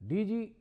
DG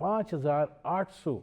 5,800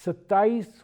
27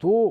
2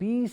20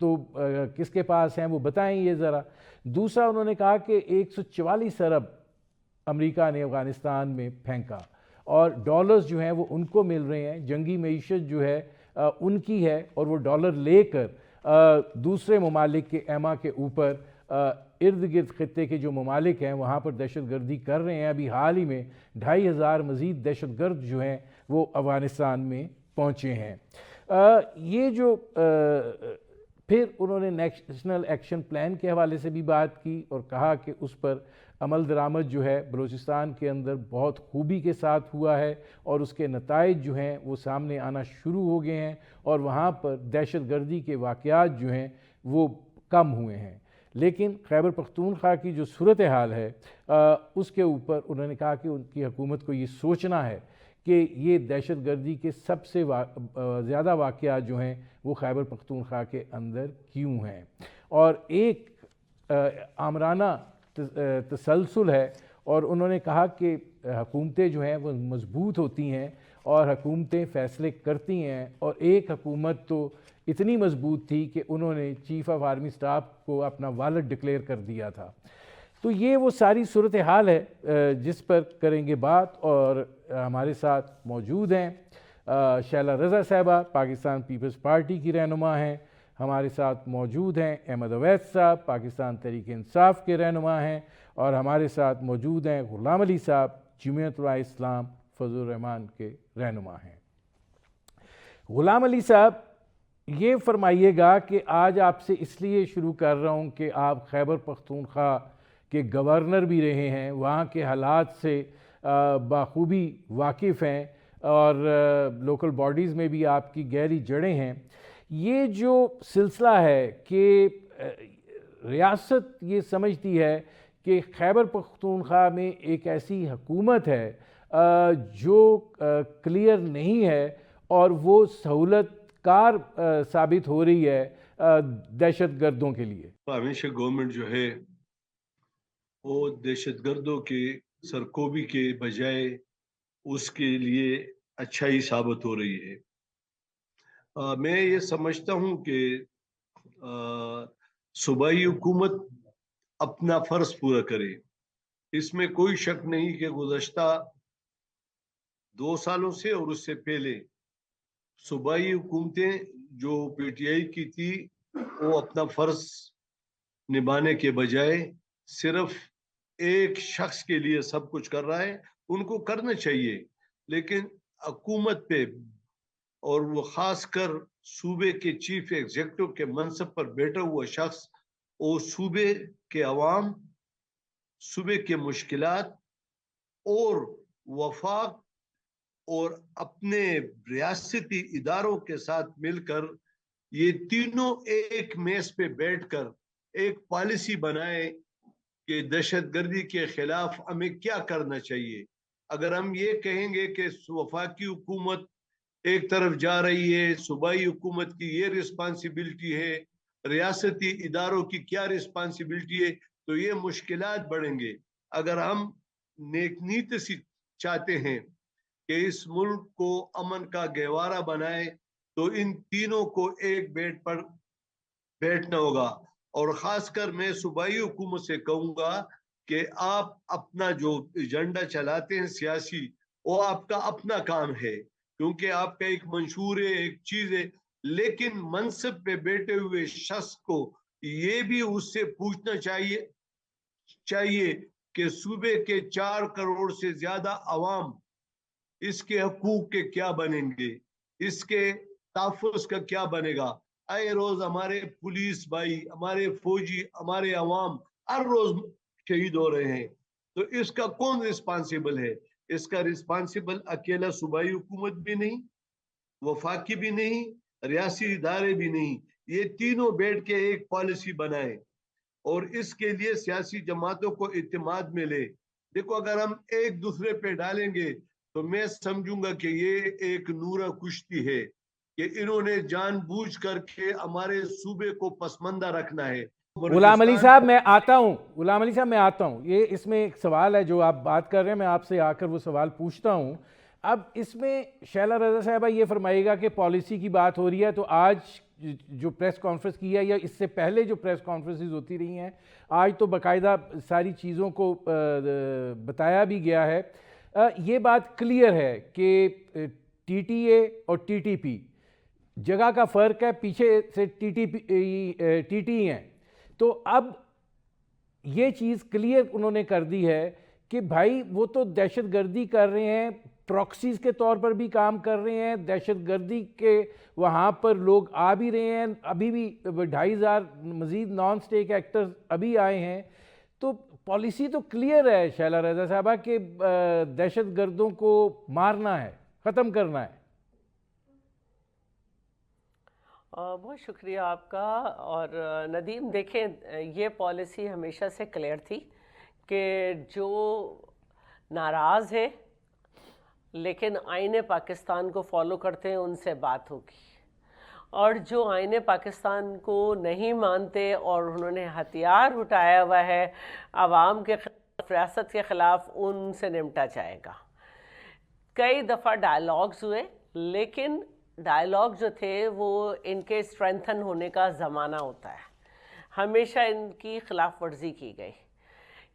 تو کس کے پاس ہیں وہ بتائیں یہ ذرا. دوسرا انہوں نے کہا کہ 144 ارب امریکہ نے افغانستان میں پھینکا اور ڈالرز جو ہیں وہ ان کو مل رہے ہیں, جنگی معیشت جو ہے ان کی ہے, اور وہ ڈالر لے کر دوسرے ممالک کے ایما کے اوپر ارد گرد خطے کے جو ممالک ہیں وہاں پر دہشت گردی کر رہے ہیں. ابھی حال ہی میں 2500 مزید دہشت گرد جو ہیں وہ افغانستان میں پہنچے ہیں. یہ جو پھر انہوں نے نیشنل ایکشن پلان کے حوالے سے بھی بات کی اور کہا کہ اس پر عمل درآمد جو ہے بلوچستان کے اندر بہت خوبی کے ساتھ ہوا ہے اور اس کے نتائج جو ہیں وہ سامنے آنا شروع ہو گئے ہیں اور وہاں پر دہشت گردی کے واقعات جو ہیں وہ کم ہوئے ہیں. لیکن خیبر پختونخوا کی جو صورتحال ہے اس کے اوپر انہوں نے کہا کہ ان کی حکومت کو یہ سوچنا ہے کہ یہ دہشت گردی کے سب سے زیادہ واقعات جو ہیں وہ خیبر پختونخوا کے اندر کیوں ہیں, اور ایک آمرانہ تسلسل ہے. اور انہوں نے کہا کہ حکومتیں جو ہیں وہ مضبوط ہوتی ہیں اور حکومتیں فیصلے کرتی ہیں, اور ایک حکومت تو اتنی مضبوط تھی کہ انہوں نے چیف آف آرمی سٹاف کو اپنا والد ڈکلیئر کر دیا تھا. تو یہ وہ ساری صورتحال ہے جس پر کریں گے بات, اور ہمارے ساتھ موجود ہیں شیلا رضا صاحبہ, پاکستان پیپلز پارٹی کی رہنما ہیں. ہمارے ساتھ موجود ہیں احمد اویس صاحب, پاکستان تحریک انصاف کے رہنما ہیں. اور ہمارے ساتھ موجود ہیں غلام علی صاحب, جمعیت علماء اسلام فضل الرحمان کے رہنما ہیں. غلام علی صاحب, یہ فرمائیے گا کہ آج آپ سے اس لیے شروع کر رہا ہوں کہ آپ خیبر پختونخوا کے گورنر بھی رہے ہیں, وہاں کے حالات سے بخوبی واقف ہیں اور لوکل باڈیز میں بھی آپ کی گہری جڑیں ہیں. یہ جو سلسلہ ہے کہ ریاست یہ سمجھتی ہے کہ خیبر پختونخوا میں ایک ایسی حکومت ہے جو کلیئر نہیں ہے اور وہ سہولت کار ثابت ہو رہی ہے دہشت گردوں کے لیے. ہمیشہ گورنمنٹ جو ہے وہ دہشت گردوں کے سرکوبی کے بجائے اس کے لیے اچھائی ثابت ہو رہی ہے. میں یہ سمجھتا ہوں کہ صوبائی حکومت اپنا فرض پورا کرے. اس میں کوئی شک نہیں کہ گزشتہ 2 سالوں سے اور اس سے پہلے صوبائی حکومتیں جو پی ٹی آئی کی تھی وہ اپنا فرض نبھانے کے بجائے صرف ایک شخص کے لیے سب کچھ کر رہا ہے. ان کو کرنا چاہیے, لیکن حکومت پہ اور وہ خاص کر صوبے کے چیف ایگزیکٹو کے منصب پر بیٹھا ہوا شخص وہ صوبے کے عوام, صوبے کے مشکلات اور وفاق اور اپنے ریاستی اداروں کے ساتھ مل کر یہ تینوں ایک میز پہ بیٹھ کر ایک پالیسی بنائے کہ دہشت گردی کے خلاف ہمیں کیا کرنا چاہیے. اگر ہم یہ کہیں گے کہ وفاقی حکومت ایک طرف جا رہی ہے, صوبائی حکومت کی یہ رسپانسبلٹی ہے, ریاستی اداروں کی کیا رسپانسبلٹی ہے, تو یہ مشکلات بڑھیں گے. اگر ہم نیک نیت سے چاہتے ہیں کہ اس ملک کو امن کا گہوارہ بنائے تو ان تینوں کو ایک بیٹ پر بیٹھنا ہوگا. اور خاص کر میں صوبائی حکومت سے کہوں گا کہ آپ اپنا جو ایجنڈا چلاتے ہیں سیاسی, وہ آپ کا اپنا کام ہے کیونکہ آپ کا ایک منشور ہے, ایک چیز ہے, لیکن منصب پہ بیٹھے ہوئے شخص کو یہ بھی اس سے پوچھنا چاہیے کہ صوبے کے 4 کروڑ سے زیادہ عوام, اس کے حقوق کے کیا بنیں گے, اس کے تحفظ کا کیا بنے گا. آئے روز ہمارے پولیس بھائی, ہمارے فوجی, ہمارے عوام ہر روز شہید ہو رہے ہیں, تو اس کا کون رسپانسیبل ہے؟ اس کا رسپانسیبل اکیلا صوبائی حکومت بھی نہیں, وفاقی بھی نہیں, ریاستی ادارے بھی نہیں. یہ تینوں بیٹھ کے ایک پالیسی بنائے اور اس کے لیے سیاسی جماعتوں کو اعتماد ملے. دیکھو, اگر ہم ایک دوسرے پہ ڈالیں گے تو میں سمجھوں گا کہ یہ ایک نورہ کشتی ہے کہ انہوں نے جان بوجھ کر کے ہمارے صوبے کو پسماندہ رکھنا ہے. غلام علی صاحب میں آتا ہوں, یہ اس میں ایک سوال ہے جو آپ بات کر رہے ہیں, میں آپ سے آ کر وہ سوال پوچھتا ہوں. اب اس میں شیلا رضا صاحبہ یہ فرمائے گا کہ پالیسی کی بات ہو رہی ہے, تو آج جو پریس کانفرنس کی ہے یا اس سے پہلے جو پریس کانفرنسز ہوتی رہی ہیں، آج تو باقاعدہ ساری چیزوں کو بتایا بھی گیا ہے۔ یہ بات کلیئر ہے کہ ٹی ٹی اے اور ٹی ٹی پی جگہ کا فرق ہے، پیچھے سے ٹی ٹی ہیں، تو اب یہ چیز کلیئر انہوں نے کر دی ہے کہ بھائی وہ تو دہشت گردی کر رہے ہیں، پراکسیز کے طور پر بھی کام کر رہے ہیں، دہشت گردی کے وہاں پر لوگ آ بھی رہے ہیں، ابھی بھی 2500 مزید نان سٹیک ایکٹرز ابھی آئے ہیں۔ تو پالیسی تو کلیئر ہے شیلا رضا صاحبہ کہ دہشت گردوں کو مارنا ہے، ختم کرنا ہے۔ بہت شکریہ آپ کا۔ اور ندیم دیکھیں، یہ پالیسی ہمیشہ سے کلیئر تھی کہ جو ناراض ہیں لیکن آئین پاکستان کو فالو کرتے ہیں ان سے بات ہوگی، اور جو آئین پاکستان کو نہیں مانتے اور انہوں نے ہتھیار اٹھایا ہوا ہے عوام کے خلاف، ریاست کے خلاف، ان سے نمٹا جائے گا۔ کئی دفعہ ڈائیلاگز ہوئے لیکن ڈائیلاگ جو تھے وہ ان کے اسٹرینتھن ہونے کا زمانہ ہوتا ہے، ہمیشہ ان کی خلاف ورزی کی گئی۔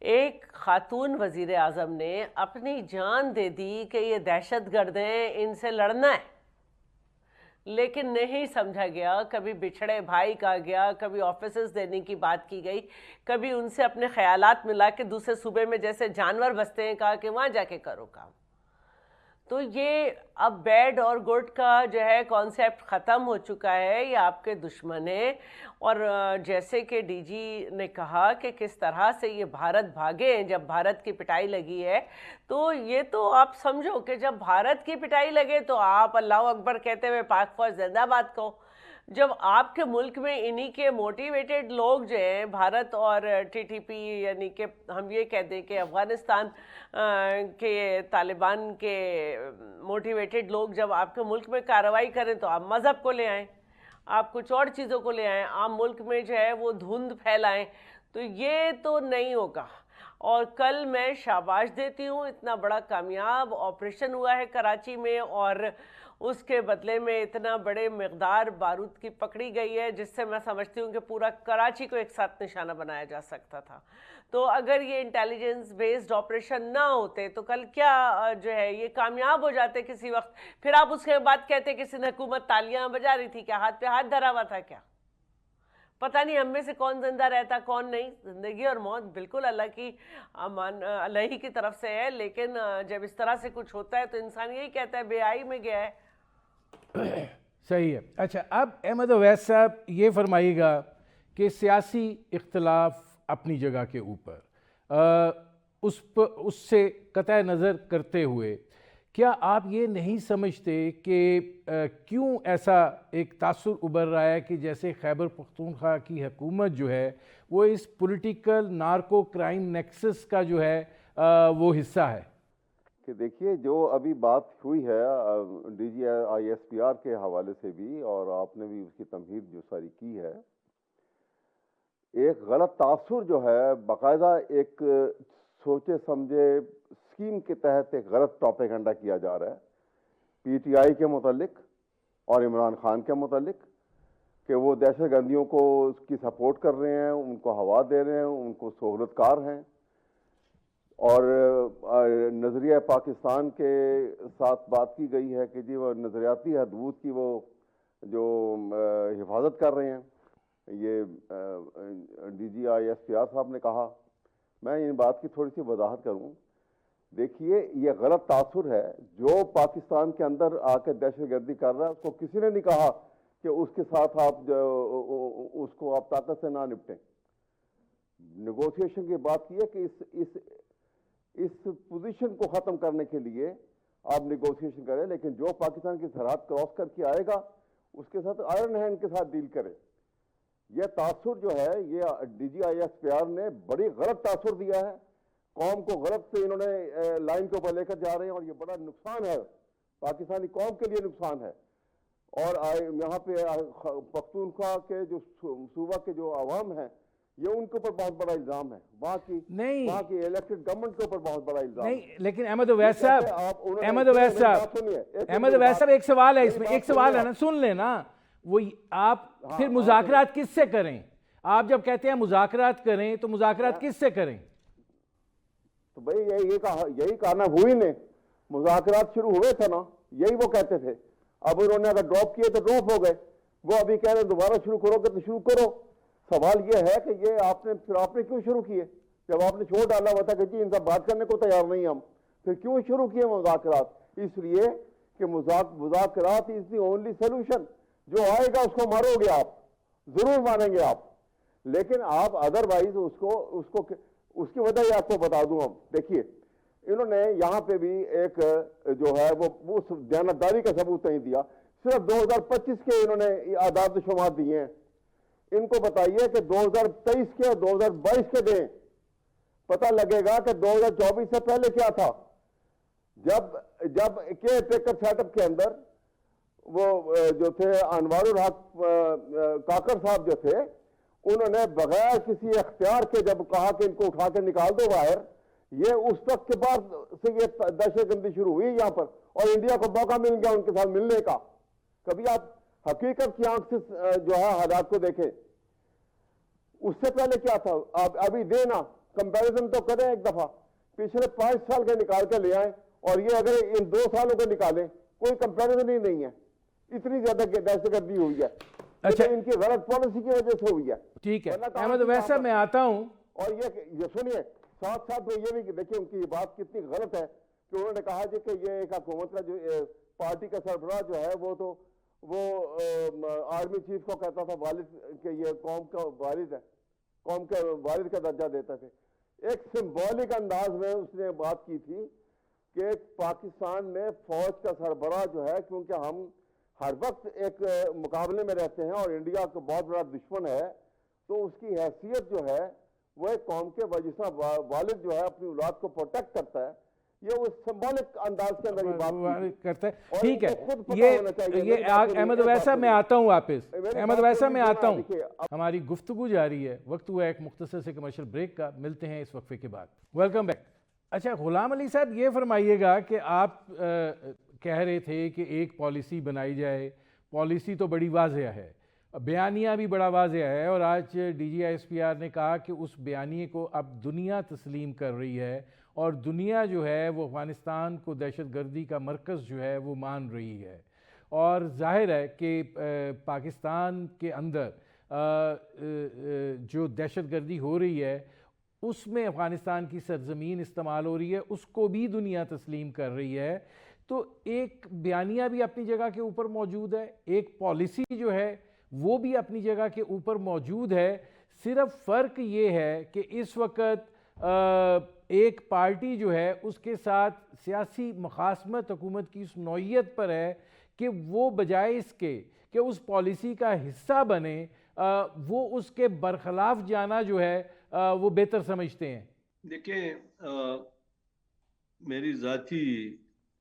ایک خاتون وزیر اعظم نے اپنی جان دے دی کہ یہ دہشت گرد ہیں، ان سے لڑنا ہے، لیکن نہیں سمجھا گیا۔ کبھی بچھڑے بھائی کہا گیا، کبھی آفیسز دینے کی بات کی گئی، کبھی ان سے اپنے خیالات ملا کے دوسرے صوبے میں جیسے جانور بستے ہیں کہا کہ وہاں جا کے کرو کام۔ تو یہ اب بیڈ اور گڈ کا جو ہے کانسیپٹ ختم ہو چکا ہے، یہ آپ کے دشمن ہیں۔ اور جیسے کہ ڈی جی نے کہا کہ کس طرح سے یہ بھارت بھاگے ہیں جب بھارت کی پٹائی لگی ہے، تو یہ تو آپ سمجھو کہ جب بھارت کی پٹائی لگے تو آپ اللہ اکبر کہتے ہوئے پاک فوج زندہ آباد کہو۔ جب آپ کے ملک میں انہی کے موٹیویٹڈ لوگ جو ہیں، بھارت اور ٹی ٹی پی، یعنی کہ ہم یہ کہہ دیں کہ افغانستان کے طالبان کے موٹیویٹڈ لوگ جب آپ کے ملک میں کارروائی کریں تو آپ مذہب کو لے آئیں، آپ کچھ اور چیزوں کو لے آئیں، عام ملک میں جو ہے وہ دھند پھیلائیں، تو یہ تو نہیں ہوگا۔ اور کل میں شاباش دیتی ہوں، اتنا بڑا کامیاب آپریشن ہوا ہے کراچی میں، اور اس کے بدلے میں اتنا بڑے مقدار بارود کی پکڑی گئی ہے جس سے میں سمجھتی ہوں کہ پورا کراچی کو ایک ساتھ نشانہ بنایا جا سکتا تھا۔ تو اگر یہ انٹیلیجنس بیسڈ آپریشن نہ ہوتے تو کل کیا جو ہے یہ کامیاب ہو جاتے کسی وقت، پھر آپ اس کے بعد کہتے کہ سندھ حکومت تالیاں بجا رہی تھی، کیا ہاتھ پہ ہاتھ دھرا ہوا تھا کیا؟ پتہ نہیں ہم میں سے کون زندہ رہتا کون نہیں۔ زندگی اور موت بالکل اللہ کی اللہ ہی کی طرف سے ہے، لیکن جب اس طرح سے کچھ ہوتا ہے تو انسان یہی کہتا ہے بے آئی میں گیا ہے۔ صحیح ہے۔ اچھا، اب احمد اویس صاحب یہ فرمائیے گا کہ سیاسی اختلاف اپنی جگہ کے اوپر اس سے قطع نظر کرتے ہوئے کیا آپ یہ نہیں سمجھتے کہ کیوں ایسا ایک تاثر ابھر رہا ہے کہ جیسے خیبر پختونخوا کی حکومت جو ہے وہ اس پولیٹیکل نارکو کرائم نیکسس کا جو ہے وہ حصہ ہے؟ کہ دیکھیے، جو ابھی بات ہوئی ہے D G I S P R کے حوالے سے بھی، اور آپ نے بھی اس کی تمہید جو ساری کی ہے، ایک غلط تاثر جو ہے باقاعدہ ایک سوچے سمجھے اسکیم کے تحت ایک غلط پروپیگنڈا کیا جا رہا ہے پی ٹی آئی کے متعلق اور عمران خان کے متعلق، کہ وہ دہشت گردیوں کو اس کی سپورٹ کر رہے ہیں، ان کو ہوا دے رہے ہیں، ان کو سہولت کار ہیں، اور نظریہ پاکستان کے ساتھ بات کی گئی ہے کہ جی وہ نظریاتی حدود کی وہ جو حفاظت کر رہے ہیں۔ یہ D G I S P R صاحب نے کہا۔ میں ان بات کی تھوڑی سی وضاحت کروں۔ دیکھیے، یہ غلط تاثر ہے، جو پاکستان کے اندر آ کے دہشت گردی کر رہا ہے اس کو کسی نے نہیں کہا کہ اس کے ساتھ آپ اس کو آپ طاقت سے نہ نپٹیں۔ نیگوشیشن کی بات کی ہے کہ اس پوزیشن کو ختم کرنے کے لیے آپ نیگوشیشن کریں، لیکن جو پاکستان کی سرحد کراس کر کے آئے گا اس کے ساتھ آئرن ہینڈ کے ساتھ ڈیل کرے۔ یہ تاثر جو ہے، یہ D G I S P R نے بڑی غلط تاثر دیا ہے، قوم کو غلط سے انہوں نے لائن کے اوپر لے کر جا رہے ہیں، اور یہ بڑا نقصان ہے، پاکستانی قوم کے لیے نقصان ہے۔ اور یہاں پہ پختونخوا کے جو صوبہ کے جو عوام ہیں، یہ ان کے اوپر بہت بڑا الزام ہے، وہاں کی الیکٹڈ گورنمنٹ کے اوپر بہت بڑا الزام ہے۔ نہیں، لیکن احمد اویس صاحب ایک سوال ہے اس میں، ایک سوال ہے نا، سن لیں نا۔ وہ آپ پھر مذاکرات کس سے کریں؟ آپ جب کہتے ہیں مذاکرات کریں تو مذاکرات کس سے کریں؟ تو بھائی یہی کہا نا، ہوئی نے مذاکرات شروع ہوئے تھے نا، یہی وہ کہتے تھے. اب انہوں نے اگر ڈراپ کیے تو ڈراپ ہو گئے، وہ ابھی کہہ رہے ہیں دوبارہ شروع کرو گے تو شروع کرو. سوال یہ ہے کہ یہ آپ نے کیوں شروع کیے؟ جب آپ نے چھوڑ ڈالا ہوا تھا کہ جی ان سے بات کرنے کو تیار نہیں ہم، پھر کیوں شروع کیے مذاکرات؟ اس لیے کہ مذاکرات از دی اونلی سولوشن. جو آئے گا اس کو مارو گے آپ، ضرور مانیں گے آپ، لیکن آپ ادروائز اس کی وجہ یہ آپ کو بتا دوں. ہم دیکھیے انہوں نے یہاں پہ بھی ایک جو ہے وہ دیانتداری کا ثبوت نہیں دیا. صرف 2025 کے انہوں نے اعداد و شمار دیے ہیں. ان کو بتائیے کہ 2023 کے اور 2022 کے دیں، پتہ لگے گا کہ 2024 سے پہلے کیا تھا. جب کے ٹیکر سیٹ اپ کے اندر وہ جو تھے انوار الحق کاکڑ صاحب جو تھے، انہوں نے بغیر کسی اختیار کے جب کہا کہ ان کو اٹھا کے نکال دو باہر، یہ اس وقت کے بعد سے یہ دہشت گردی شروع ہوئی یہاں پر، اور انڈیا کو موقع مل گیا ان کے ساتھ ملنے کا. کبھی آپ حقیقت کی آنکھ سے جو ہے حالات کو دیکھیں. اس سے پہلے کیا تھا؟ آپ ابھی دینا کمپیریزن تو کریں ایک دفعہ، پچھلے 5 سال کے نکال کے لے آئیں، اور یہ اگر ان 2 سالوں کو نکالیں کوئی کمپیریزن ہی نہیں ہے. اتنی زیادہ دہشت گردی ہوئی ہے. اچھا، ان کی غلط پالیسی کی وجہ سے ہوئی ہے. ٹھیک ہے احمد اویسہ، میں آتا ہوں. اور یہ سنیے، ساتھ ساتھ وہ یہ بھی دیکھیں ان کی یہ بات کتنی غلط ہے کہ انہوں نے کہا جی کہ یہ ایک حکومت کا جو پارٹی کا سربراہ جو ہے وہ آرمی چیف کو کہتا تھا والد کہ یہ قوم کا والد ہے، قوم کے والد کا درجہ دیتا تھے. ایک سمبولک انداز میں اس نے بات کی تھی کہ پاکستان میں فوج کا سربراہ جو ہے، کیونکہ ہم ہر وقت ایک مقابلے میں رہتے ہیں اور انڈیا کا بہت بڑا دشمن ہے، تو اس کی حیثیت جو ہے وہ ایک قوم کے وجہ والد جو ہے اپنی اولاد کو پروٹیکٹ کرتا ہے. یہ وہ سمبولک انداز کے اندر یہ بات کرتا ہے. ٹھیک ہے، یہ احمد اویسہ میں آتا ہوں واپس. احمد اویسہ میں آتا ہوں. ہماری گفتگو جاری ہے، وقت ہوا ایک مختصر سے کمرشل بریک کا. ملتے ہیں اس وقفے کے بعد. Welcome back. اچھا غلام علی صاحب، یہ فرمائیے گا کہ آپ کہہ رہے تھے کہ ایک پالیسی بنائی جائے. پالیسی تو بڑی واضح ہے، بیانیہ بھی بڑا واضح ہے، اور آج D G I S P R نے کہا کہ اس بیانیے کو اب دنیا تسلیم کر رہی ہے، اور دنیا جو ہے وہ افغانستان کو دہشت گردی کا مرکز جو ہے وہ مان رہی ہے. اور ظاہر ہے کہ پاکستان کے اندر جو دہشت گردی ہو رہی ہے اس میں افغانستان کی سرزمین استعمال ہو رہی ہے، اس کو بھی دنیا تسلیم کر رہی ہے. تو ایک بیانیہ بھی اپنی جگہ کے اوپر موجود ہے، ایک پالیسی جو ہے وہ بھی اپنی جگہ کے اوپر موجود ہے. صرف فرق یہ ہے کہ اس وقت ایک پارٹی جو ہے اس کے ساتھ سیاسی مخاصمت حکومت کی اس نوعیت پر ہے کہ وہ بجائے اس کے کہ اس پالیسی کا حصہ بنے، وہ اس کے برخلاف جانا جو ہے وہ بہتر سمجھتے ہیں. دیکھیں، میری ذاتی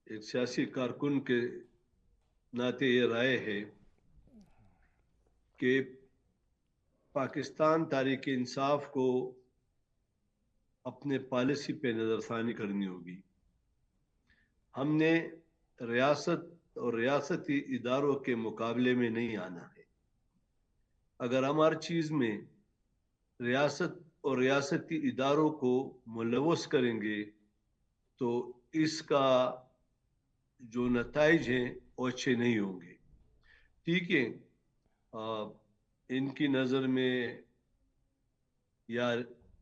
ایک سیاسی کارکن کے ناطے یہ رائے ہے کہ پاکستان تحریک انصاف کو اپنے پالیسی پہ نظر ثانی کرنی ہوگی. ہم نے ریاست اور ریاستی اداروں کے مقابلے میں نہیں آنا ہے. اگر ہم ہر چیز میں ریاست اور ریاستی اداروں کو ملوث کریں گے تو اس کا جو نتائج ہیں وہ اچھے نہیں ہوں گے. ٹھیک ہے، ان کی نظر میں یا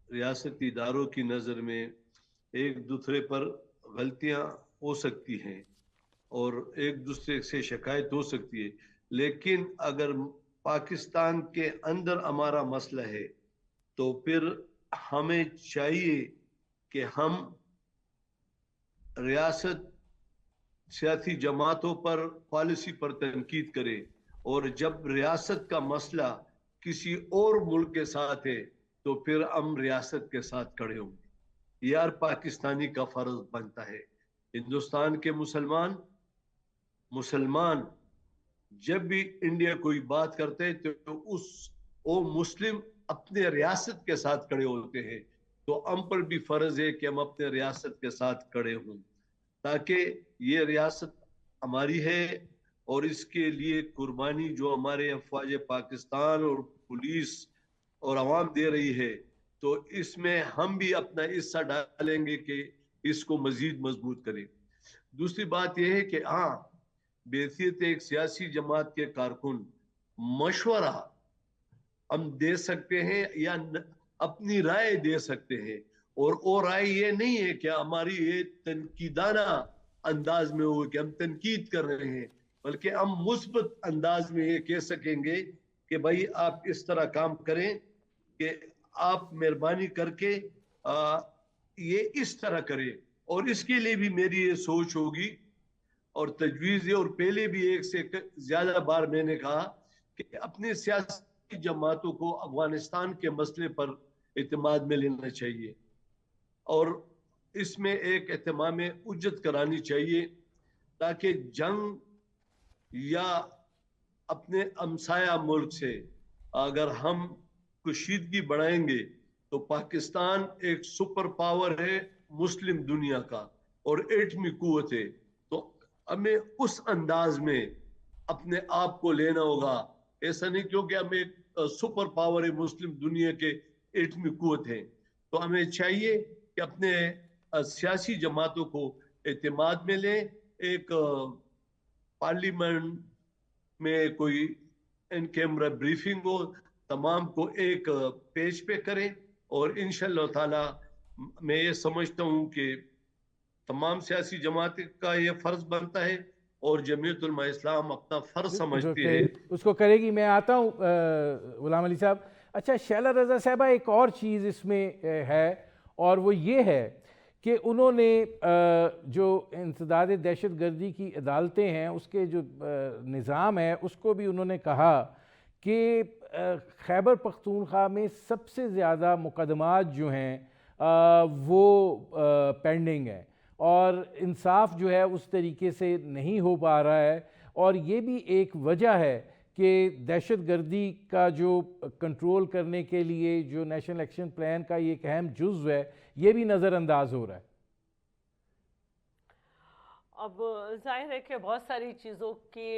ریاستی اداروں کی نظر میں ایک دوسرے پر غلطیاں ہو سکتی ہیں اور ایک دوسرے سے شکایت ہو سکتی ہے، لیکن اگر پاکستان کے اندر ہمارا مسئلہ ہے تو پھر ہمیں چاہیے کہ ہم ریاست سیاسی جماعتوں پر پالیسی پر تنقید کریں، اور جب ریاست کا مسئلہ کسی اور ملک کے ساتھ ہے تو پھر ہم ریاست کے ساتھ کھڑے ہوں گے. یہ ہر پاکستانی کا فرض بنتا ہے. ہندوستان کے مسلمان جب بھی انڈیا کوئی بات کرتے ہیں تو وہ مسلم اپنے ریاست کے ساتھ کھڑے ہوتے ہیں. تو ہم پر بھی فرض ہے کہ ہم اپنے ریاست کے ساتھ کھڑے ہوں، تاکہ یہ ریاست ہماری ہے اور اس کے لیے قربانی جو ہمارے افواج پاکستان اور پولیس اور عوام دے رہی ہے، تو اس میں ہم بھی اپنا حصہ ڈالیں گے کہ اس کو مزید مضبوط کریں۔ دوسری بات یہ ہے کہ ہاں، بحیثیت ایک سیاسی جماعت کے کارکن مشورہ ہم دے سکتے ہیں یا اپنی رائے دے سکتے ہیں، اور رائے یہ نہیں ہے کہ ہماری یہ تنقیدانہ انداز میں ہو کہ ہم تنقید کر رہے ہیں، بلکہ ہم مثبت انداز میں یہ کہہ سکیں گے کہ بھائی آپ اس طرح کام کریں، کہ آپ مہربانی کر کے یہ اس طرح کریں۔ اور اس کے لیے بھی میری یہ سوچ ہوگی اور تجویز ہے، اور پہلے بھی ایک سے زیادہ بار میں نے کہا کہ اپنے سیاسی جماعتوں کو افغانستان کے مسئلے پر اعتماد میں لینا چاہیے، اور اس میں ایک اہتمام اجت کرانی چاہیے، تاکہ جنگ یا اپنے ہمسایہ ملک سے اگر ہم کشیدگی بڑھائیں گے تو پاکستان ایک سپر پاور ہے مسلم دنیا کا اور ایٹمی قوت ہے، تو ہمیں اس انداز میں اپنے آپ کو لینا ہوگا۔ ایسا نہیں کیونکہ ہم ایک سپر پاور ہے مسلم دنیا کے ایٹمی قوت ہیں، تو ہمیں چاہیے کہ اپنے سیاسی جماعتوں کو اعتماد میں لیں، ایک پارلیمنٹ میں کوئی ان کیمرہ بریفنگ ہو، تمام کو ایک پیج پہ کریں، اور انشاءاللہ تعالی میں یہ سمجھتا ہوں کہ تمام سیاسی جماعتوں کا یہ فرض بنتا ہے، اور جمعیت علماء اسلام اپنا فرض سمجھتی ہے اس کو کرے گی۔ میں آتا ہوں غلام علی صاحب۔ اچھا شیلہ رضا صاحبہ، ایک اور چیز اس میں ہے، اور وہ یہ ہے کہ انہوں نے جو انسداد دہشت گردی کی عدالتیں ہیں، اس کے جو نظام ہے، اس کو بھی انہوں نے کہا کہ خیبر پختونخوا میں سب سے زیادہ مقدمات جو ہیں وہ پینڈنگ ہیں، اور انصاف جو ہے اس طریقے سے نہیں ہو پا رہا ہے، اور یہ بھی ایک وجہ ہے کہ دہشت گردی کا جو کنٹرول کرنے کے لیے جو نیشنل ایکشن پلان کا یہ ایک اہم جزو ہے، یہ بھی نظر انداز ہو رہا ہے۔ اب ظاہر ہے کہ بہت ساری چیزوں کی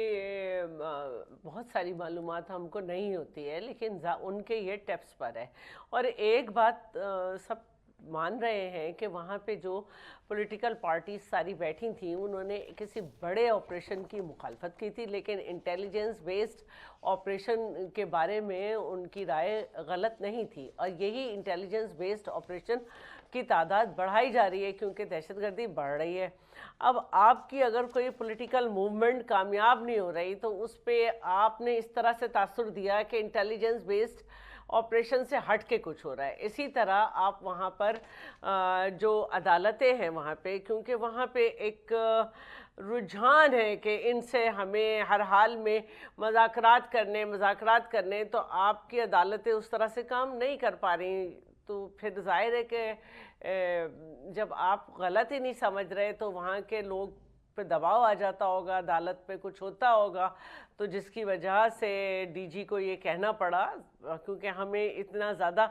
بہت ساری معلومات ہم کو نہیں ہوتی ہے، لیکن ان کے یہ ٹیپس پر ہے، اور ایک بات سب مان رہے ہیں کہ وہاں پہ جو پولیٹیکل پارٹیز ساری بیٹھی تھیں، انہوں نے کسی بڑے آپریشن کی مخالفت کی تھی، لیکن انٹیلیجنس بیسڈ آپریشن کے بارے میں ان کی رائے غلط نہیں تھی، اور یہی انٹیلیجنس بیسڈ آپریشن کی تعداد بڑھائی جا رہی ہے کیونکہ دہشت گردی بڑھ رہی ہے۔ اب آپ کی اگر کوئی پولیٹیکل موومنٹ کامیاب نہیں ہو رہی تو اس پہ آپ نے اس طرح سے تاثر دیا کہ انٹیلیجنس بیسڈ آپریشن سے ہٹ کے کچھ ہو رہا ہے۔ اسی طرح آپ وہاں پر جو عدالتیں ہیں وہاں پہ، کیونکہ وہاں پہ ایک رجحان ہے کہ ان سے ہمیں ہر حال میں مذاکرات کرنے، تو آپ کی عدالتیں اس طرح سے کام نہیں کر پا رہی، تو پھر ظاہر ہے کہ جب آپ غلط ہی نہیں سمجھ رہے تو وہاں کے لوگ پہ دباؤ آ جاتا ہوگا، عدالت پہ کچھ ہوتا ہوگا، تو جس کی وجہ سے ڈی جی کو یہ کہنا پڑا، کیونکہ ہمیں اتنا زیادہ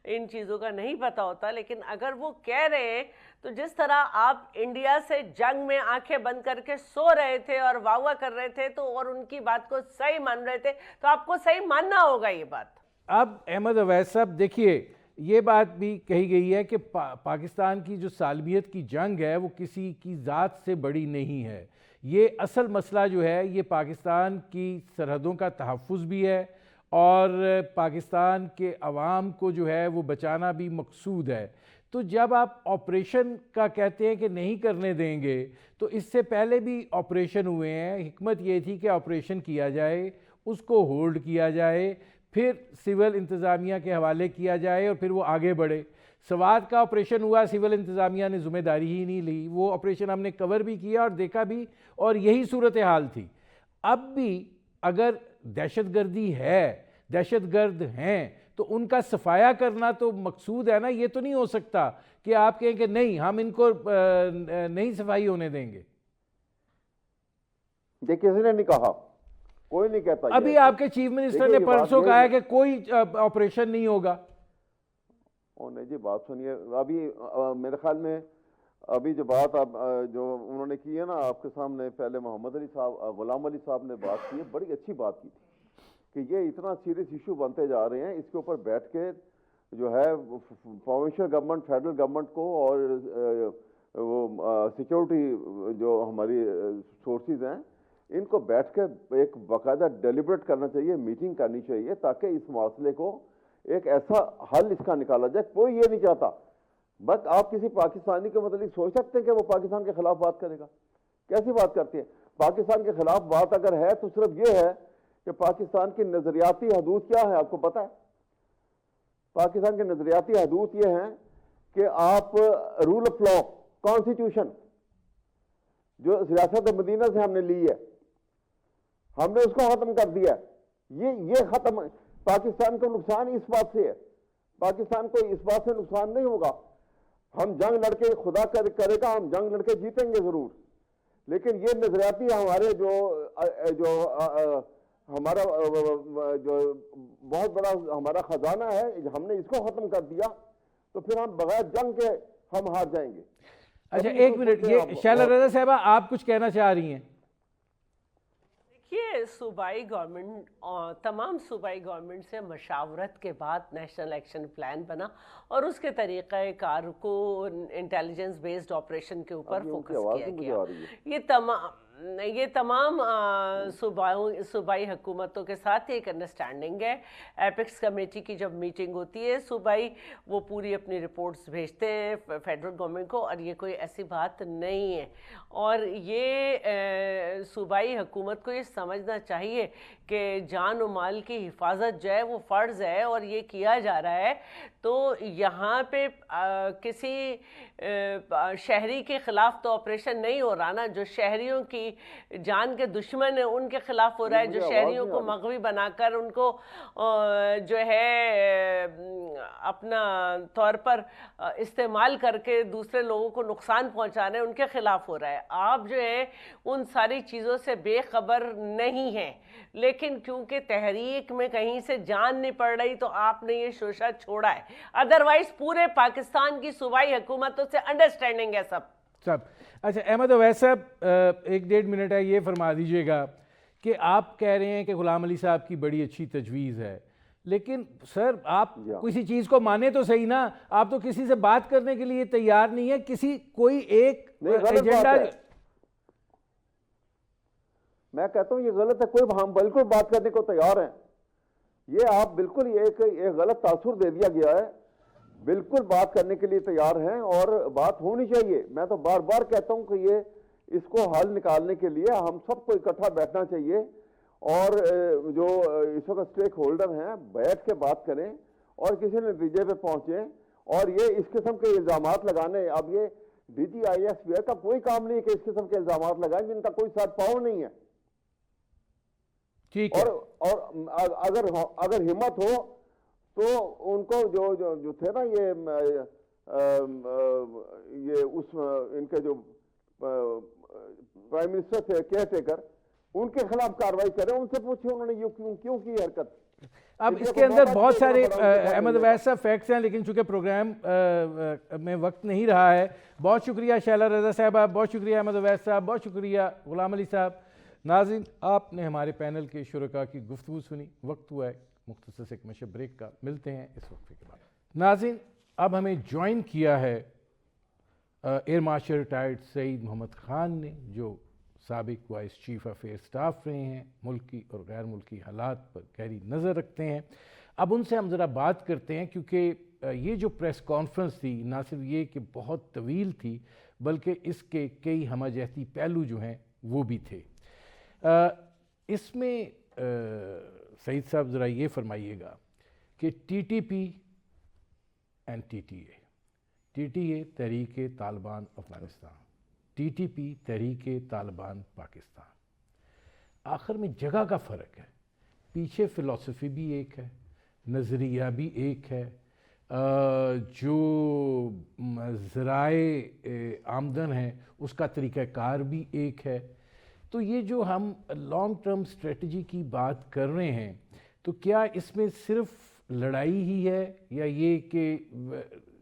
ان چیزوں کا نہیں پتہ ہوتا، لیکن اگر وہ کہہ رہے ہیں تو جس طرح آپ انڈیا سے جنگ میں آنکھیں بند کر کے سو رہے تھے اور واہ واہ کر رہے تھے تو اور ان کی بات کو صحیح مان رہے تھے، تو آپ کو صحیح ماننا ہوگا یہ بات۔ اب احمد اویس صاحب دیکھیے، یہ بات بھی کہی گئی ہے کہ پاکستان کی جو سالمیت کی جنگ ہے وہ کسی کی ذات سے بڑی نہیں ہے، یہ اصل مسئلہ جو ہے یہ پاکستان کی سرحدوں کا تحفظ بھی ہے، اور پاکستان کے عوام کو جو ہے وہ بچانا بھی مقصود ہے۔ تو جب آپ آپریشن کا کہتے ہیں کہ نہیں کرنے دیں گے، تو اس سے پہلے بھی آپریشن ہوئے ہیں، حکمت یہ تھی کہ آپریشن کیا جائے، اس کو ہولڈ کیا جائے، پھر سول انتظامیہ کے حوالے کیا جائے، اور پھر وہ آگے بڑھے۔ سوات کا آپریشن ہوا، سول انتظامیہ نے ذمہ داری ہی نہیں لی، وہ آپریشن ہم نے کور بھی کیا اور دیکھا بھی، اور یہی صورتحال تھی۔ اب بھی اگر دہشت گردی ہے، دہشت گرد ہیں، تو ان کا صفایا کرنا تو مقصود ہے نا، یہ تو نہیں ہو سکتا کہ آپ کہیں کہ نہیں ہم ان کو نہیں صفائی ہونے دیں گے۔ یہ کسی نے نہیں کہا، کوئی نہیں کہتا۔ ابھی آپ کے چیف منسٹر نے پرسوں کہا ہے کہ کوئی آپریشن نہیں ہوگا۔ نہیں جی، بات سنیے، ابھی میرے خیال میں ابھی جو بات آپ جو انہوں نے کی ہے نا آپ کے سامنے، پہلے محمد علی صاحب، غلام علی صاحب نے بات کی ہے، بڑی اچھی بات کی تھی کہ یہ اتنا سیریس ایشو بنتے جا رہے ہیں، اس کے اوپر بیٹھ کے جو ہے پروونشل گورنمنٹ، فیڈرل گورنمنٹ کو اور وہ سیکورٹی جو ہماری سورسز ہیں ان کو بیٹھ کے ایک باقاعدہ ڈیلیبریٹ کرنا چاہیے، میٹنگ کرنی چاہیے تاکہ اس مسئلے کو ایک ایسا حل اس کا نکالا جائے۔ کوئی یہ نہیں چاہتا، بس آپ کسی پاکستانی کے متعلق سوچ سکتے ہیں کہ وہ پاکستان کے خلاف بات کرے گا؟ کیسی بات کرتے ہیں؟ پاکستان کے خلاف بات اگر ہے تو صرف یہ ہے کہ پاکستان کی نظریاتی حدود کیا ہے، آپ کو پتہ ہے؟ پاکستان کے نظریاتی حدود یہ ہیں کہ آپ رول آف لا، کانسٹیٹیوشن جو ریاست مدینہ سے ہم نے لی ہے، ہم نے اس کو ختم کر دیا ہے۔ یہ ختم، پاکستان کو نقصان اس بات سے ہے، پاکستان کو اس بات سے نقصان نہیں ہوگا، ہم جنگ لڑ کے، خدا کرے گا ہم جنگ لڑ کے جیتیں گے ضرور، لیکن یہ نظریاتی ہمارے جو ہمارا جو بہت بڑا ہمارا خزانہ ہے، ہم نے اس کو ختم کر دیا تو پھر ہم بغیر جنگ کے ہم ہار جائیں گے۔ اچھا ایک منٹ، یہ شیلا رضا صاحبہ آپ کچھ کہنا چاہ رہی ہیں؟ دیکھیے، صوبائی گورنمنٹ، تمام صوبائی گورنمنٹ سے مشاورت کے بعد نیشنل ایکشن پلان بنا اور اس کے طریقہ کار کو انٹیلیجنس بیسڈ آپریشن کے اوپر فوکس کیا گیا۔ یہ تمام صوبائی حکومتوں کے ساتھ ایک انڈرسٹینڈنگ ہے۔ ایپیکس کمیٹی کی جب میٹنگ ہوتی ہے صوبائی، وہ پوری اپنی رپورٹس بھیجتے ہیں فیڈرل گورنمنٹ کو، اور یہ کوئی ایسی بات نہیں ہے۔ اور یہ صوبائی حکومت کو یہ سمجھنا چاہیے کہ جان و مال کی حفاظت جو ہے وہ فرض ہے اور یہ کیا جا رہا ہے۔ تو یہاں پہ کسی شہری کے خلاف تو آپریشن نہیں ہو رہا نا، جو شہریوں کی جان کے دشمن ہیں ان کے خلاف ہو رہا ہے، جو شہریوں کو مغوی بنا کر ان کو جو ہے اپنا طور پر استعمال کر کے دوسرے لوگوں کو نقصان پہنچا رہے ہیں، ان کے خلاف ہو رہا ہے۔ آپ جو ہے ان ساری چیزوں سے بے خبر نہیں ہیں، لیکن کیونکہ تحریک میں کہیں سے جان نہیں پڑ رہی تو آپ نے یہ شوشہ چھوڑا ہے، ادروائز پورے پاکستان کی صوبائی حکومتوں سے انڈرسٹینڈنگ ہے سب۔ اچھا احمد اویس صاحب، 1.5 منٹ ہے، یہ فرما دیجئے گا کہ آپ کہہ رہے ہیں کہ غلام علی صاحب کی بڑی اچھی تجویز ہے، لیکن سر آپ کسی چیز کو مانے تو صحیح نا، آپ تو کسی سے بات کرنے کے لیے تیار نہیں ہے، کوئی ایک ایجنڈا۔ میں کہتا ہوں یہ غلط ہے، کوئی ہم بالکل بات کرنے کو تیار ہیں، یہ آپ بالکل ایک غلط تاثر دے دیا گیا ہے، بالکل بات کرنے کے لیے تیار ہیں اور بات ہونی چاہیے۔ میں تو بار بار کہتا ہوں کہ یہ اس کو حل نکالنے کے لیے ہم سب کو اکٹھا بیٹھنا چاہیے اور جو اس وقت اسٹیک ہولڈر ہیں بیٹھ کے بات کریں اور کسی نتیجے پہ پہنچیں، اور یہ اس قسم کے الزامات لگانے، اب یہ ڈی جی آئی ایس پی کا کوئی کام نہیں ہے کہ اس قسم کے الزامات لگائیں جن کا کوئی ساتھ پاؤ نہیں ہے، اور اگر ہمت ہو تو ان کو جو تھے نا یہ اس ان کے جو پرائم منسٹر تھے کیئر ٹیکر، ان کے خلاف کارروائی کریں، ان سے پوچھیں انہوں نے یہ کیوں کی حرکت۔ اب اس کے اندر بہت سارے احمد اویس صاحب فیکٹس ہیں، لیکن چونکہ پروگرام میں وقت نہیں رہا ہے۔ بہت شکریہ شیلا رضا صاحبہ، بہت شکریہ احمد اویس صاحب، بہت شکریہ غلام علی صاحب۔ ناظرین، آپ نے ہمارے پینل کے شرکاء کی گفتگو سنی، وقت ہوا ہے مختصر سے ایک مشب بریک کا، ملتے ہیں اس وقفے کے بعد۔ ناظرین، اب ہمیں جوائن کیا ہے year marshal retired Saeed Muhammad Khan نے، جو سابق vice chief of air staff رہے ہیں، ملکی اور غیر ملکی حالات پر گہری نظر رکھتے ہیں۔ اب ان سے ہم ذرا بات کرتے ہیں، کیونکہ یہ جو پریس کانفرنس تھی نہ صرف یہ کہ بہت طویل تھی، بلکہ اس کے کئی ہمہ جہتی پہلو جو ہیں وہ بھی تھے۔ اس میں سعید صاحب ذرا یہ فرمائیے گا کہ T T P and T T A Tehrik Taliban Afghanistan, T T P Tehrik Taliban Pakistan, آخر میں جگہ کا فرق ہے، پیچھے فلسفی بھی ایک ہے، نظریہ بھی ایک ہے، جو ذرائع آمدن ہیں اس کا طریقہ کار بھی ایک ہے۔ تو یہ جو ہم لانگ ٹرم اسٹریٹجی کی بات کر رہے ہیں، تو کیا اس میں صرف لڑائی ہی ہے، یا یہ کہ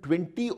20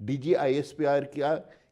DGISPR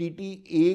TTA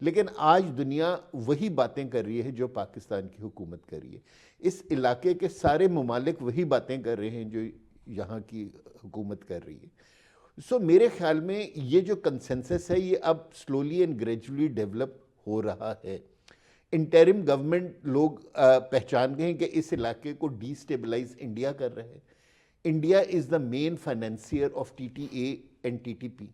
لیکن آج دنیا وہی باتیں کر رہی ہے جو پاکستان کی حکومت کر رہی ہے. اس علاقے کے سارے ممالک وہی باتیں کر رہے ہیں جو یہاں کی حکومت کر رہی ہے. سو میرے خیال میں یہ جو کنسنسس ہے یہ اب سلولی اینڈ گریجولی ڈیولپ ہو رہا ہے. انٹرم گورنمنٹ لوگ پہچان گئے ہیں کہ اس علاقے کو ڈی سٹیبلائز انڈیا کر رہے ہیں. India is the main financier of T T A and T T P.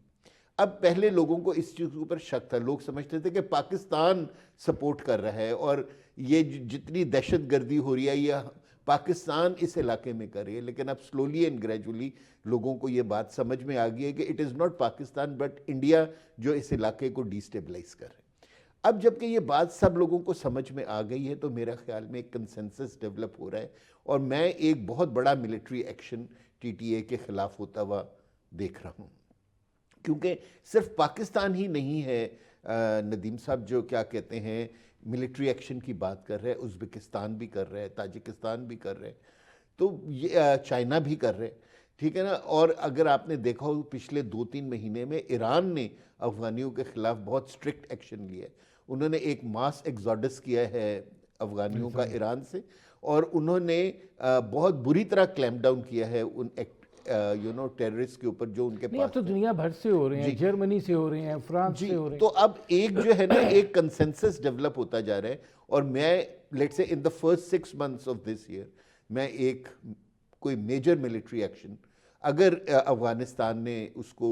اب پہلے لوگوں کو اس چیز کے اوپر شک تھا, لوگ سمجھتے تھے کہ پاکستان سپورٹ کر رہا ہے اور یہ جتنی دہشت گردی ہو رہی ہے یہ پاکستان اس علاقے میں کر رہی ہے. لیکن اب سلولی اینڈ گریجولی لوگوں کو یہ بات سمجھ میں آ گئی ہے کہ it is not Pakistan but India جو اس علاقے کو ڈی سٹیبلائز کر رہے ہیں. اب جب کہ یہ بات سب لوگوں کو سمجھ میں آ گئی ہے تو میرا خیال میں ایک کنسنسس ڈیولپ ہو رہا ہے اور میں ایک بہت بڑا ملٹری ایکشن ٹی ٹی اے کے خلاف ہوتا ہوا دیکھ رہا ہوں. کیونکہ صرف پاکستان ہی نہیں ہے ندیم صاحب جو کیا کہتے ہیں ملٹری ایکشن کی بات کر رہے ہیں, ازبکستان بھی کر رہے ہیں, تاجکستان بھی کر رہے ہیں, تو یہ چائنا بھی کر رہے ہیں, ٹھیک ہے نا. اور اگر آپ نے دیکھا ہو پچھلے 2-3 مہینے میں ایران نے افغانیوں کے خلاف بہت سٹرکٹ ایکشن لیا ہے. انہوں نے ایک ماس ایگزوڈس کیا ہے افغانیوں کا ایران سے, اور انہوں نے بہت بری طرح کلیمپ ڈاؤن کیا ہے ان ٹیررسٹ کے اوپر جو ان کے نہیں, اب پاس تو دنیا بھر سے ہو رہے ہیں, جرمنی سے ہو رہے ہیں, فرانس جی. سے ہو رہے ہیں. تو اب ایک جو ہے نا ایک کنسنسس ڈیولپ ہوتا جا رہا ہے, اور میں لیٹ سے in the first 6 months of this year میں ایک کوئی میجر ملٹری ایکشن اگر افغانستان نے اس کو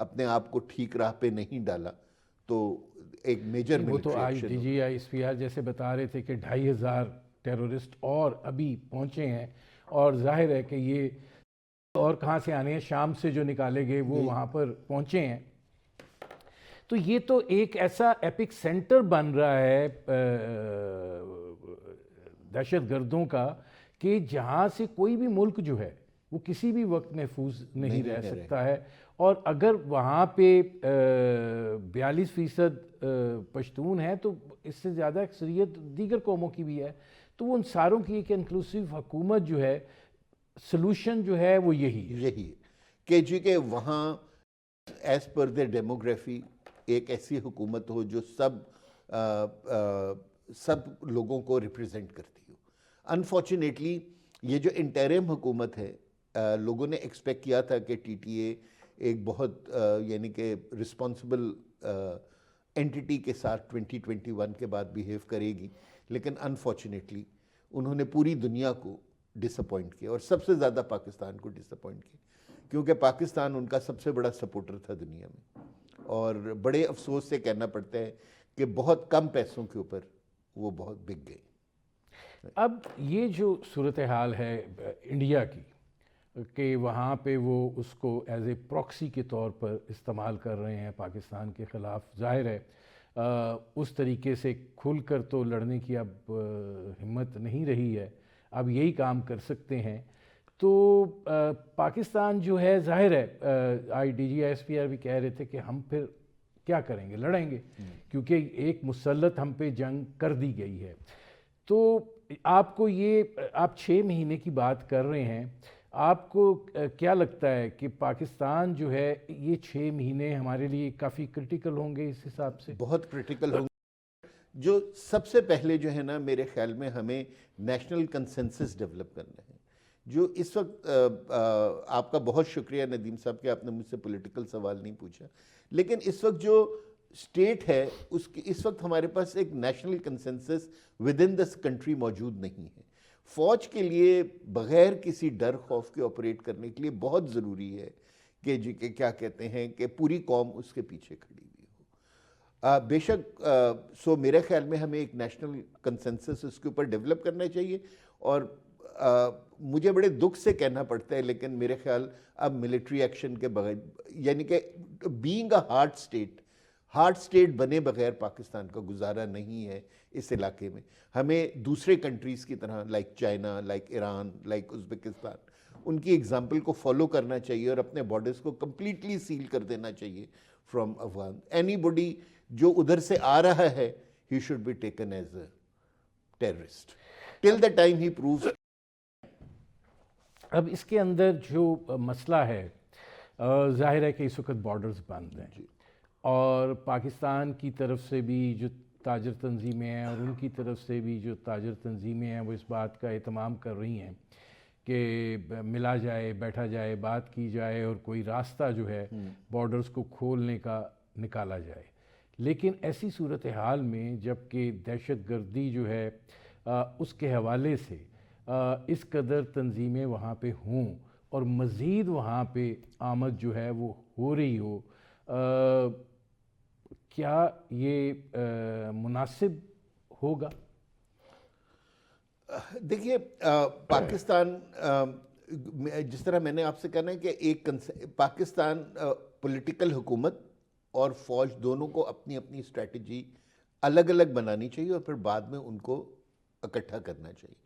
اپنے آپ کو ٹھیک راہ پہ نہیں ڈالا تو ایک میجر وہ تو ملٹری آج action. D G I S P R جیسے بتا رہے تھے کہ 2500 ٹیرورسٹ اور ابھی پہنچے ہیں, اور ظاہر ہے کہ یہ اور کہاں سے آنے ہیں, شام سے جو نکالے گئے وہ وہاں پر پہنچے ہیں. تو یہ تو ایک ایسا ایپک سینٹر بن رہا ہے دہشت گردوں کا کہ جہاں سے کوئی بھی ملک جو ہے وہ کسی بھی وقت محفوظ نہیں رہ سکتا ہے. اور اگر وہاں پہ 42% پشتون ہیں تو اس سے زیادہ اکثریت دیگر قوموں کی بھی ہے, تو وہ ان ساروں کی ایک انکلوسیو حکومت جو ہے, سلوشن جو ہے وہ یہی ہے کہ جی کہ وہاں ایز پر دی ڈیموگرافی ایک ایسی حکومت ہو جو سب لوگوں کو ریپرزینٹ کرتی ہو. انفارچونیٹلی یہ جو انٹرم حکومت ہے, لوگوں نے ایکسپیکٹ کیا تھا کہ ٹی ٹی اے ایک بہت یعنی کہ رسپانسبل اینٹی کے ساتھ 2021 کے بعد بیہیو کرے گی, لیکن انفارچونیٹلی انہوں نے پوری دنیا کو ڈس اپوائنٹ کیا اور سب سے زیادہ پاکستان کو ڈس اپوائنٹ کیا, کیونکہ پاکستان ان کا سب سے بڑا سپورٹر تھا دنیا میں. اور بڑے افسوس سے کہنا پڑتا ہے کہ بہت کم پیسوں کے اوپر وہ بہت بک گئے. اب یہ جو صورتحال ہے انڈیا کی کہ وہاں پہ وہ اس کو ایز اے پراکسی کے طور پر استعمال کر رہے ہیں پاکستان کے خلاف, ظاہر ہے اس طریقے سے کھل کر تو لڑنے کی اب ہمت نہیں رہی ہے, اب یہی کام کر سکتے ہیں. تو پاکستان جو ہے ظاہر ہے I D G S P R بھی کہہ رہے تھے کہ ہم پھر کیا کریں گے, لڑیں گے, کیونکہ ایک مسلط ہم پہ جنگ کر دی گئی ہے. تو آپ کو یہ آپ 6 مہینے کی بات کر رہے ہیں, آپ کو کیا لگتا ہے کہ پاکستان جو ہے یہ 6 مہینے ہمارے لیے کافی کرٹیکل ہوں گے اس حساب سے؟ بہت کرٹیکل ہوں گے. جو سب سے پہلے جو ہے نا میرے خیال میں ہمیں نیشنل کنسنسس ڈیولپ کرنا ہے. جو اس وقت آپ کا بہت شکریہ ندیم صاحب کہ آپ نے مجھ سے پولیٹیکل سوال نہیں پوچھا, لیکن اس وقت جو اسٹیٹ ہے اس وقت ہمارے پاس ایک national consensus with in this country موجود نہیں ہے. فوج کے لیے بغیر کسی ڈر خوف کے آپریٹ کرنے کے لیے بہت ضروری ہے کہ جی کہ کیا کہتے ہیں کہ پوری قوم اس کے پیچھے کھڑی ہوئی ہو. بے شک سو میرے خیال میں ہمیں ایک نیشنل کنسنسس اس کے اوپر ڈیولپ کرنا چاہیے. اور مجھے بڑے دکھ سے کہنا پڑتا ہے لیکن میرے خیال اب ملٹری ایکشن کے بغیر یعنی کہ بینگ اے ہارڈ سٹیٹ بنے بغیر پاکستان کا گزارا نہیں ہے اس علاقے میں. ہمیں دوسرے کنٹریز کی طرح like China, like Iran, like Uzbekistan, ان کی ایگزامپل کو فالو کرنا چاہیے اور اپنے بارڈرز کو کمپلیٹلی سیل کر دینا چاہیے فرام افغان. اینی باڈی جو ادھر سے آ رہا ہے he should be taken as a terrorist till the time he proves. اب اس کے اندر جو مسئلہ ہے ظاہر ہے کہ اس وقت بارڈرز بند ہیں, اور پاکستان کی طرف سے بھی جو تاجر تنظیمیں ہیں اور ان کی طرف سے بھی جو تاجر تنظیمیں ہیں وہ اس بات کا اہتمام کر رہی ہیں کہ ملا جائے، بیٹھا جائے، بات کی جائے اور کوئی راستہ جو ہے بارڈرز کو کھولنے کا نکالا جائے. لیکن ایسی صورتحال میں جب کہ دہشت گردی جو ہے اس کے حوالے سے اس قدر تنظیمیں وہاں پہ ہوں اور مزید وہاں پہ آمد جو ہے وہ ہو رہی ہو، کیا یہ مناسب ہوگا؟ دیکھیے پاکستان، جس طرح میں نے آپ سے کہنا ہے کہ ایک پاکستان پولیٹیکل حکومت اور فوج دونوں کو اپنی اپنی اسٹریٹجی الگ الگ بنانی چاہیے اور پھر بعد میں ان کو اکٹھا کرنا چاہیے.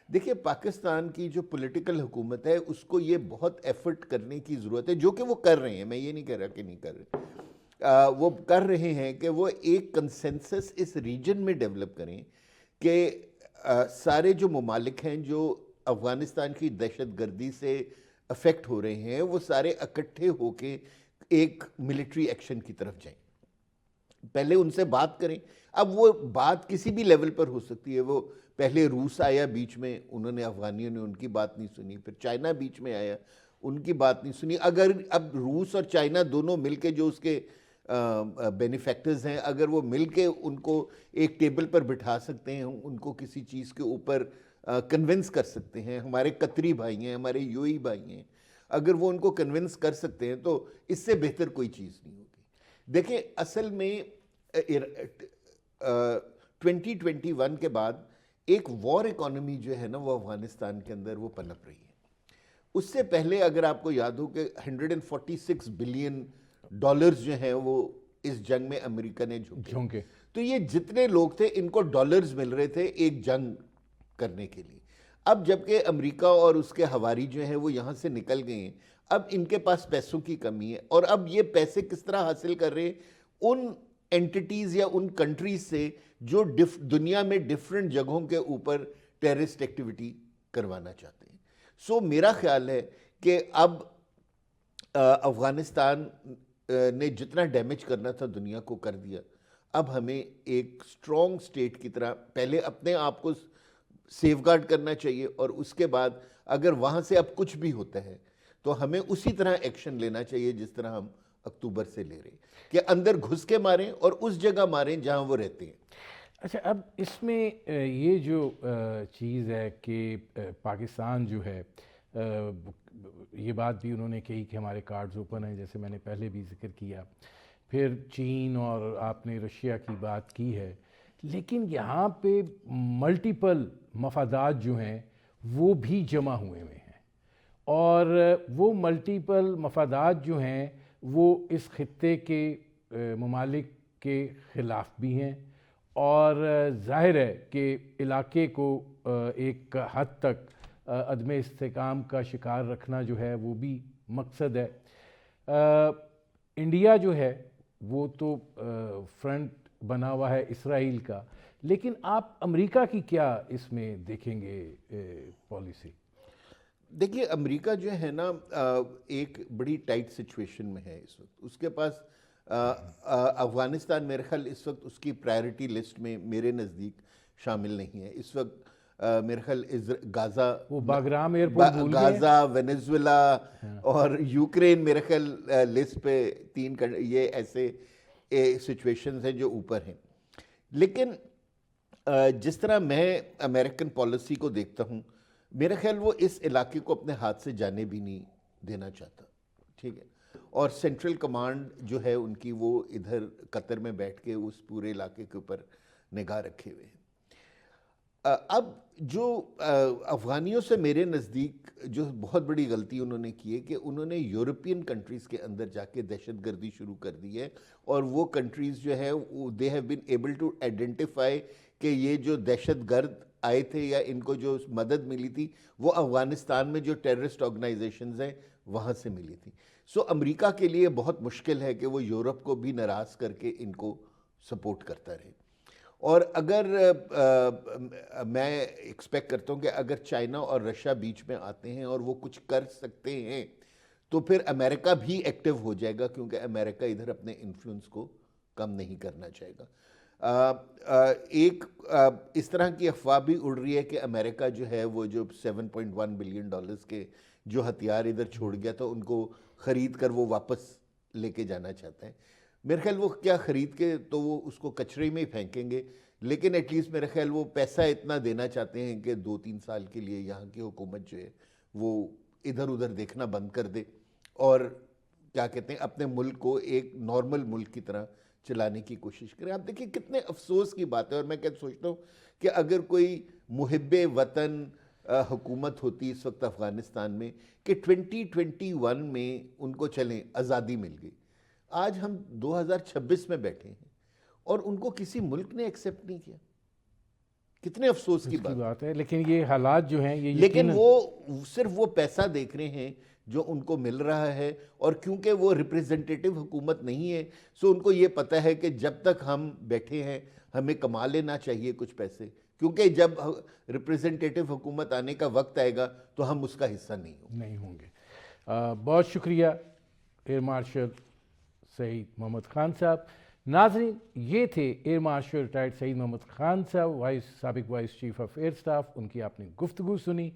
دیکھیے پاکستان کی جو پولیٹیکل حکومت ہے اس کو یہ بہت ایفرٹ کرنے کی ضرورت ہے، جو کہ وہ کر رہے ہیں، میں یہ نہیں کہہ رہا کہ نہیں کر رہے. وہ کر رہے ہیں کہ وہ ایک کنسنسس اس ریجن میں ڈیولپ کریں کہ سارے جو ممالک ہیں جو افغانستان کی دہشت گردی سے افیکٹ ہو رہے ہیں وہ سارے اکٹھے ہو کے ایک ملٹری ایکشن کی طرف جائیں. پہلے ان سے بات کریں. اب وہ بات کسی بھی لیول پر ہو سکتی ہے. وہ پہلے روس آیا بیچ میں، انہوں نے افغانیوں نے ان کی بات نہیں سنی. پھر چائنا بیچ میں آیا، ان کی بات نہیں سنی. اگر اب روس اور چائنا دونوں مل کے جو اس کے بینیفیکٹرز ہیں، اگر وہ مل کے ان کو ایک ٹیبل پر بٹھا سکتے ہیں، ان کو کسی چیز کے اوپر کنونس کر سکتے ہیں، ہمارے قطری بھائی ہیں، ہمارے یو ای بھائی ہیں، اگر وہ ان کو کنونس کر سکتے ہیں تو اس سے بہتر کوئی چیز نہیں ہوگی. دیکھیں اصل میں 2021 کے بعد ایک وار اکانومی جو ہے نا وہ افغانستان کے اندر وہ پنپ رہی ہے. اس سے پہلے اگر آپ کو یاد ہو کہ $146 بلین جو ہیں وہ اس جنگ میں امریکہ نے جھونکے. تو یہ جتنے لوگ تھے ان کو ڈالرز مل رہے تھے ایک جنگ کرنے کے لیے. اب جبکہ امریکہ اور اس کے ہواری جو ہیں وہ یہاں سے نکل گئے ہیں، اب ان کے پاس پیسوں کی کمی ہے. اور اب یہ پیسے کس طرح حاصل کر رہے ہیں؟ ان اینٹیٹیز یا ان کنٹریز سے جو دنیا میں ڈیفرنٹ جگہوں کے اوپر ٹیررسٹ ایکٹیویٹی کروانا چاہتے ہیں. سو میرا خیال ہے کہ اب افغانستان نے جتنا ڈیمیج کرنا تھا دنیا کو کر دیا. اب ہمیں ایک سٹرونگ سٹیٹ کی طرح پہلے اپنے آپ کو سیف گارڈ کرنا چاہیے، اور اس کے بعد اگر وہاں سے اب کچھ بھی ہوتا ہے تو ہمیں اسی طرح ایکشن لینا چاہیے جس طرح ہم اکتوبر سے لے رہے ہیں، کہ اندر گھس کے ماریں اور اس جگہ ماریں جہاں وہ رہتے ہیں. اچھا، اب اس میں یہ جو چیز ہے کہ پاکستان جو ہے، یہ بات بھی انہوں نے کہی کہ ہمارے کارڈز اوپن ہیں، جیسے میں نے پہلے بھی ذکر کیا. پھر چین اور آپ نے رشیا کی بات کی ہے، لیکن یہاں پہ ملٹیپل مفادات جو ہیں وہ بھی جمع ہوئے ہیں، اور وہ ملٹیپل مفادات جو ہیں وہ اس خطے کے ممالک کے خلاف بھی ہیں، اور ظاہر ہے کہ علاقے کو ایک حد تک عدم استحکام کا شکار رکھنا جو ہے وہ بھی مقصد ہے. انڈیا جو ہے وہ تو فرنٹ بنا ہوا ہے اسرائیل کا، لیکن آپ امریکہ کی کیا اس میں دیکھیں گے پالیسی؟ دیکھیے امریکہ جو ہے نا ایک بڑی ٹائٹ سچویشن میں ہے اس وقت. اس کے پاس افغانستان میرے خیال اس وقت اس کی پرائرٹی لسٹ میں میرے نزدیک شامل نہیں ہے. اس وقت میرے خیال غازہ، وہ باگرام ایئرپورٹ بھول گئے، غازہ، وینزویلا اور یوکرین میرے خیال لسٹ پہ یہ ایسے سچویشنز ہیں جو اوپر ہیں. لیکن جس طرح میں امریکن پالیسی کو دیکھتا ہوں، میرا خیال وہ اس علاقے کو اپنے ہاتھ سے جانے بھی نہیں دینا چاہتا. ٹھیک ہے، اور سینٹرل کمانڈ جو ہے ان کی وہ ادھر قطر میں بیٹھ کے اس پورے علاقے کے اوپر نگاہ رکھے ہوئے ہیں. اب جو افغانیوں سے میرے نزدیک جو بہت بڑی غلطی انہوں نے کی ہے کہ انہوں نے یورپین کنٹریز کے اندر جا کے دہشت گردی شروع کر دی ہے، اور وہ کنٹریز جو ہے they have been able to identify کہ یہ جو دہشت گرد آئے تھے یا ان کو جو مدد ملی تھی وہ افغانستان میں جو ٹیررسٹ آرگنائزیشنز ہیں وہاں سے ملی تھی. سو امریکہ کے لیے بہت مشکل ہے کہ وہ یورپ کو بھی ناراض کر کے ان کو سپورٹ کرتا رہے. اور اگر میں ایکسپیکٹ کرتا ہوں کہ اگر چائنا اور رشیا بیچ میں آتے ہیں اور وہ کچھ کر سکتے ہیں تو پھر امریکہ بھی ایکٹیو ہو جائے گا، کیونکہ امریکہ ادھر اپنے انفلوئنس کو کم نہیں کرنا چاہے گا۔ ایک اس طرح کی افواہ بھی اڑ رہی ہے کہ امریکہ جو ہے وہ جو $7.1 بلین کے جو ہتھیار ادھر چھوڑ گیا تھا ان کو خرید کر وہ واپس لے کے جانا چاہتے ہیں۔ میرے خیال وہ کیا خرید کے تو وہ اس کو کچرے میں ہی پھینکیں گے، لیکن ایٹ لیسٹ میرے خیال وہ پیسہ اتنا دینا چاہتے ہیں کہ 2-3 سال کے لیے یہاں کی حکومت جو ہے وہ ادھر ادھر دیکھنا بند کر دے اور کیا کہتے ہیں اپنے ملک کو ایک نارمل ملک کی طرح چلانے کی کوشش کریں۔ آپ دیکھیں کتنے افسوس کی بات ہے، اور میں کیا سوچتا ہوں کہ اگر کوئی محب وطن حکومت ہوتی اس وقت افغانستان میں کہ 2021 میں ان کو چلیں آزادی مل گئی، آج ہم 2026 میں بیٹھے ہیں اور ان کو کسی ملک نے ایکسیپٹ نہیں کیا، کتنے افسوس کی بات ہے۔ لیکن یہ حالات جو ہیں یہ لیکن وہ صرف وہ پیسہ دیکھ رہے ہیں جو ان کو مل رہا ہے، اور کیونکہ وہ ریپریزنٹیٹیو حکومت نہیں ہے سو ان کو یہ پتہ ہے کہ جب تک ہم بیٹھے ہیں ہمیں کما لینا چاہیے کچھ پیسے، کیونکہ جب ریپریزنٹیٹیو حکومت آنے کا وقت آئے گا تو ہم اس کا حصہ نہیں ہوں گے۔ بہت شکریہ ایئر مارشل سعید محمد خان صاحب۔ ناظرین، یہ تھے air marshal retired Saeed Muhammad Khan sahab, سابق vice chief of air staff. ان کی آپ نے گفتگو سنی۔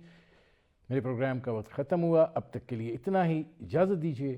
میرے پروگرام کا وقت ختم ہوا، اب تک کے لیے اتنا ہی، اجازت دیجیے۔